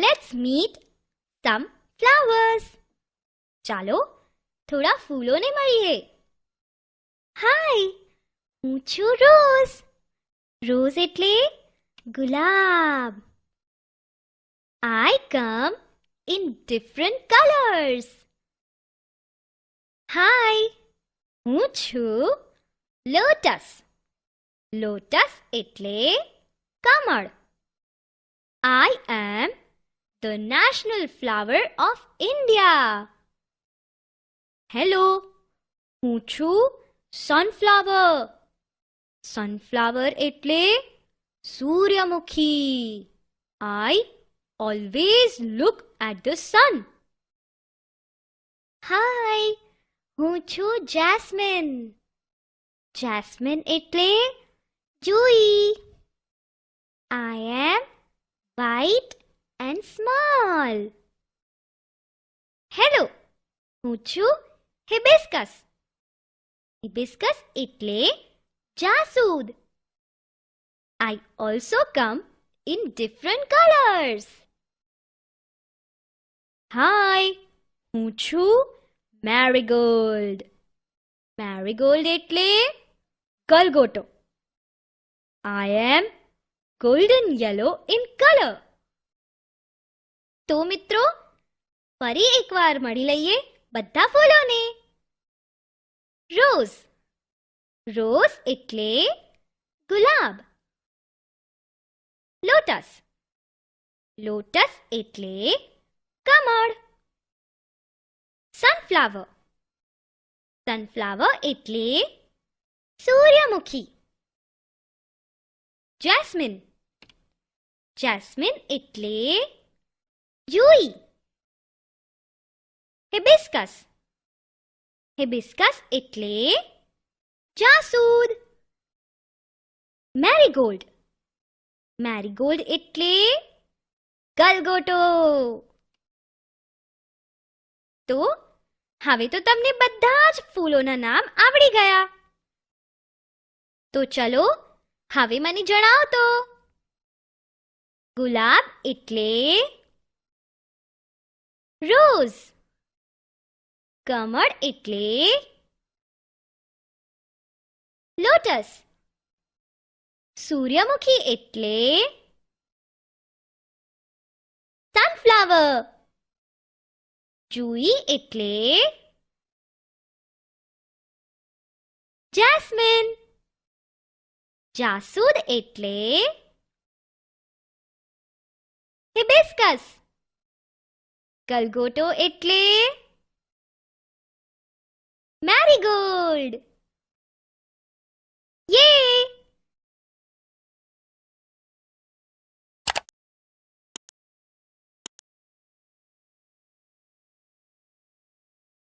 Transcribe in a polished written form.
Let's meet some flowers. ચાલો થોડા ફૂલોને મળીએ. હાય, હું છું રોઝ. રોઝ એટલે ગુલાબ. I come in different colors. હાય, હું છું લોટસ. લોટસ એટલે કમળ. I am the national flower of India. Hello, હું છું સનફ્લાવર. સનફ્લાવર એટલે સૂર્યમુખી. I always look at the sun. હાય, હું છું જેસ્મિન. જેસ્મિન એટલે જુઈ. I am white and small. Hello, હું છું હિબિસ્કસ. હિબિસ્કસ એટલે જાસૂદ. I also come in different colors. હાય, હું છું મેરીગોલ્ડ. મેરીગોલ્ડ એટલે ગલગોટો. I am golden yellow in color. તો મિત્રો, ફરી એકવાર મળી લઈએ બધા ફૂલોને. રોઝ. રોઝ એટલે ગુલાબ. લોટસ. લોટસ એટલે કમળ. સનફ્લાવર. સનફ્લાવર એટલે સૂર્યમુખી. જેસ્મિન. જેસ્મિન એટલે જુઈ. હિબિસ્કસ. હિબિસ્કસ એટલે જાસૂદ. મેરીગોલ્ડ. મેરીગોલ્ડ એટલે ગલગોટો. તો હવે તો તમને બધા જ ફૂલોના નામ આવડી ગયા. તો ચલો હવે મને જણાવો તો. ગુલાબ એટલે રોઝ. કમળ એટલે લોટસ. સૂર્યમુખી એટલે સનફ્લાવર. જુઈ એટલે જેસ્મિન. જાસૂદ એટલે હિબિસ્કસ. ગલગોટો એટલે મેરીગોલ્ડ. યે!